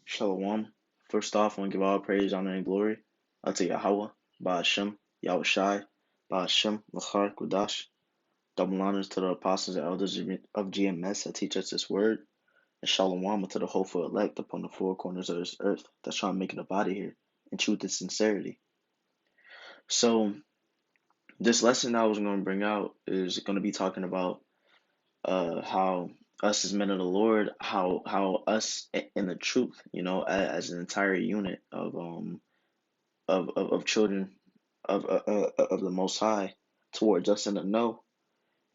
Shalom. First off, I want to give all praise, honor, and glory unto Yahweh, Ba'ashem, Yahweh Shai, Ba'ashem, Lachar, Kudash. Double honors to the apostles and elders of GMS that teach us this word. And shalom to the hopeful elect upon the four corners of this earth that's trying to make it a body here in truth and sincerity. So, this lesson I was going to bring out is going to be talking about how us as men of the Lord, how us in the truth, as an entire unit of children of the Most High towards us in the know.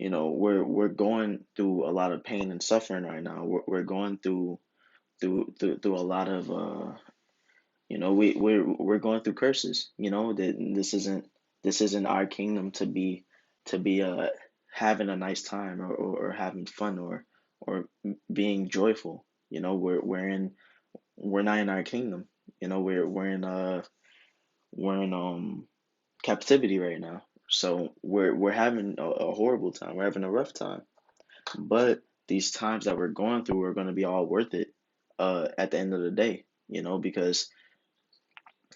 We're going through a lot of pain and suffering right now. We're going through a lot of we're going through curses. That this isn't our kingdom to be having a nice time or having fun or being joyful. We're not in our kingdom. We're in captivity right now. So we're having a horrible time. We're having a rough time. But these times that we're going through are going to be all worth it at the end of the day, because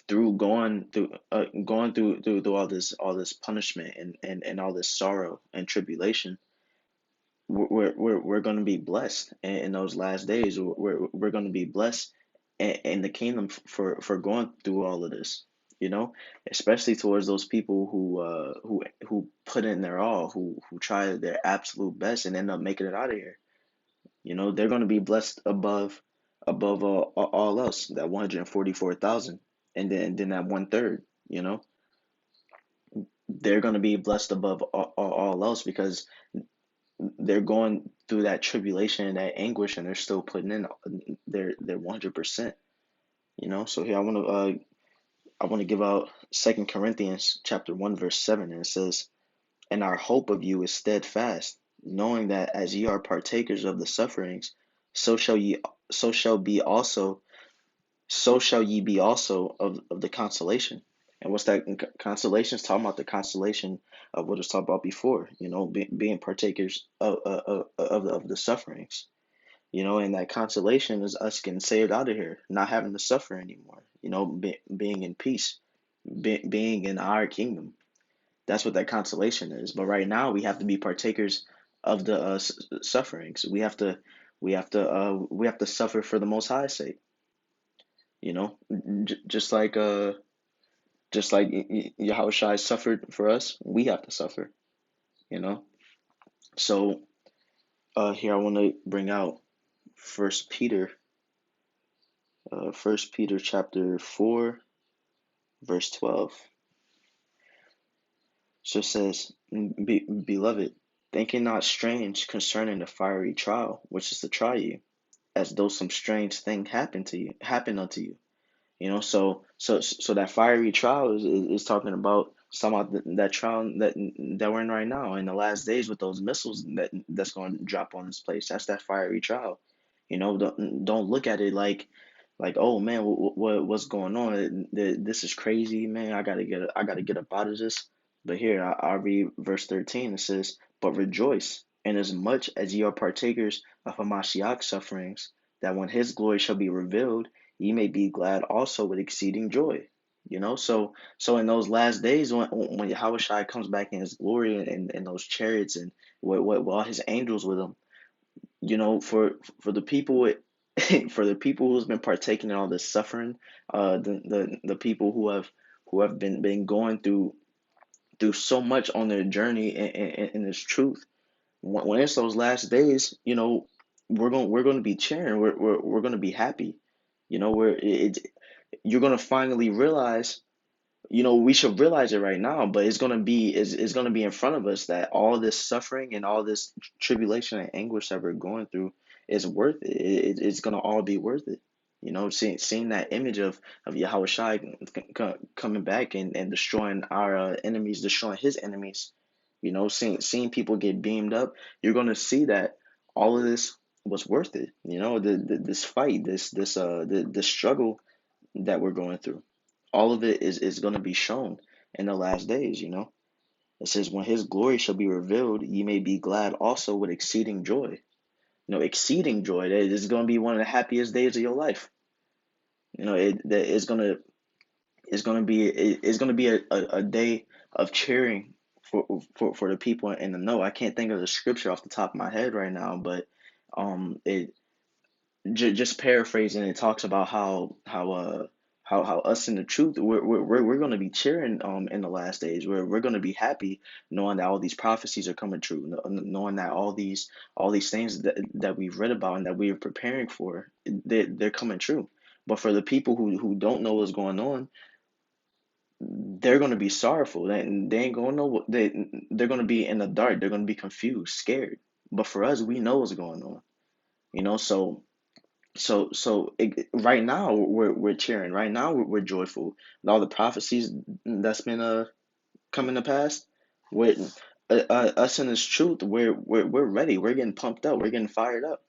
through going through all this punishment and all this sorrow and tribulation, we're going to be blessed in those last days. We're going to be blessed in the kingdom for going through all of this, especially towards those people who put in their all, who try their absolute best and end up making it out of here. They're going to be blessed above all else, that 144,000, and then that one third. They're going to be blessed above all else because they're going through that tribulation and that anguish, and they're still putting in their 100%. So here I want to give out Second Corinthians chapter 1 verse 7, and it says, "And our hope of you is steadfast, knowing that as ye are partakers of the sufferings, so shall ye so shall be also so shall ye be also of the consolation." And what's that consolation? It's talking about the consolation of what was talked about before, being partakers of the sufferings. And that consolation is us getting saved out of here, not having to suffer anymore, being in peace, being in our kingdom. That's what that consolation is. But right now, we have to be partakers of the sufferings. We have to suffer for the Most High's sake. You know, just like Yahushua suffered for us, we have to suffer. You know. So here I want to bring out First Peter, First Peter chapter 4, verse 12. So it says, Beloved, think it not strange concerning the fiery trial which is to try you, as though some strange thing happened unto you. So that fiery trial is talking about some of that trial that we're in right now in the last days with those missiles that's going to drop on this place. That's that fiery trial. Don't look at it like, oh man, what's going on? This is crazy, man. I gotta get up out of this. But here I'll read verse 13. It says, "But rejoice, inasmuch as ye are partakers of Hamashiach's sufferings, that when his glory shall be revealed, ye may be glad also with exceeding joy." So in those last days when Yahushua comes back in his glory and those chariots and with all his angels with him, for the people for the people who's been partaking in all this suffering, the people who have been going through so much on their journey in this truth. When it's those last days, we're going to be cheering. We're going to be happy. You're going to finally realize. We should realize it right now, but it's gonna be in front of us that all this suffering and all this tribulation and anguish that we're going through is worth it. It's gonna all be worth it. Seeing that image of Yahweh Shai coming back and destroying our enemies, destroying his enemies. Seeing people get beamed up, you're gonna see that all of this was worth it. This fight, this struggle that we're going through. All of it is going to be shown in the last days. It says, when his glory shall be revealed, ye may be glad also with exceeding joy. Exceeding joy. That is going to be one of the happiest days of your life. It's gonna be a day of cheering for the people in the know. I can't think of the scripture off the top of my head right now, but it just paraphrasing, it talks about how us in the truth, we're going to be cheering in the last days. We're going to be happy knowing that all these prophecies are coming true, knowing that all these things that we've read about and that we are preparing for, they're coming true. But for the people who don't know what's going on, they're going to be sorrowful. They ain't going to know they're going to be in the dark. They're going to be confused, scared. But for us, we know what's going on. Right now we're cheering. Right now we're joyful. With all the prophecies that's been coming to pass, with us in this truth, we're ready. We're getting pumped up. We're getting fired up.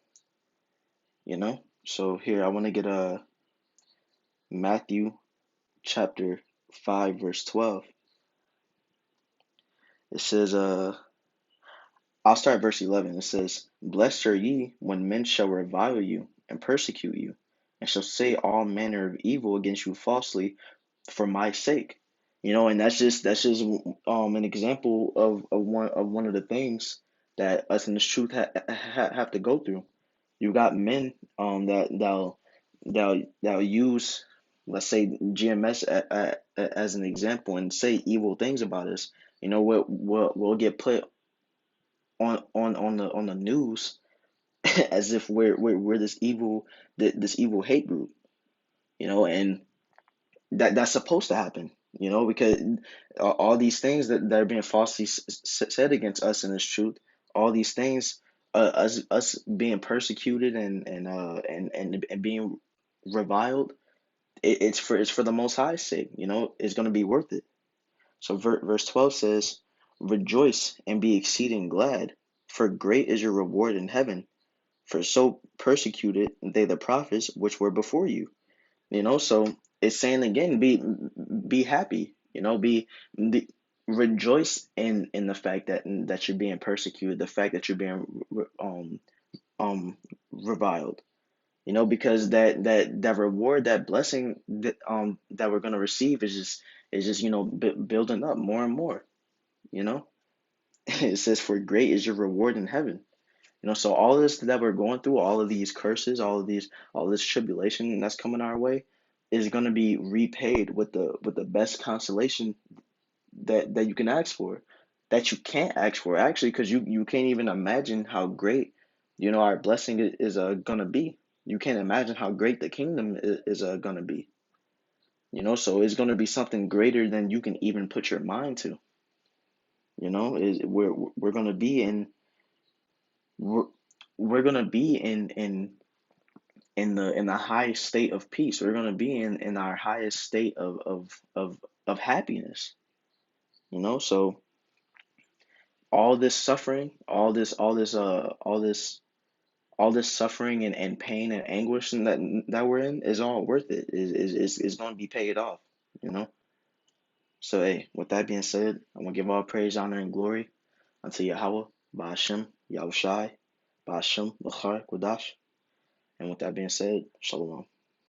So here I want to get Matthew chapter 5 verse 12. It says I'll start at verse 11. It says, "Blessed are ye when men shall revile you and persecute you, and shall say all manner of evil against you falsely for my sake." And that's just an example of one of the things that us in this truth have to go through. You got men that'll use, let's say, GMS as an example and say evil things about us. We'll get put on the news as if we're this evil hate group, and that's supposed to happen, because all these things that are being falsely said against us in this truth, all these things, us being persecuted and being reviled, it's for the Most High's sake. It's going to be worth it. So verse 12 says, "Rejoice and be exceeding glad, for great is your reward in heaven. For so persecuted they the prophets which were before you." So it's saying again, be happy. Be rejoice in the fact that you're being persecuted, the fact that you're being reviled. Because that reward, that blessing that we're gonna receive is just building up more and more. You know, it says, "For great is your reward in heaven." So all this that we're going through, all of these curses, all this tribulation that's coming our way, is going to be repaid with the best consolation that you can ask for, that you can't ask for actually, because you can't even imagine how great our blessing is going to be. You can't imagine how great the kingdom is going to be. So it's going to be something greater than you can even put your mind to. Is we're going to be in we're, we're going to be in the highest state of peace. We're going to be in our highest state of happiness. So all this suffering, all this suffering and pain and anguish and that we're in is all worth it. Is going to be paid off. you know so hey, with that being said, I'm gonna give all praise, honor, and glory unto Yahweh, Ba'ashem, Yahushai, Ba'ashem, Lachar, Kodash. And with that being said, Shalom.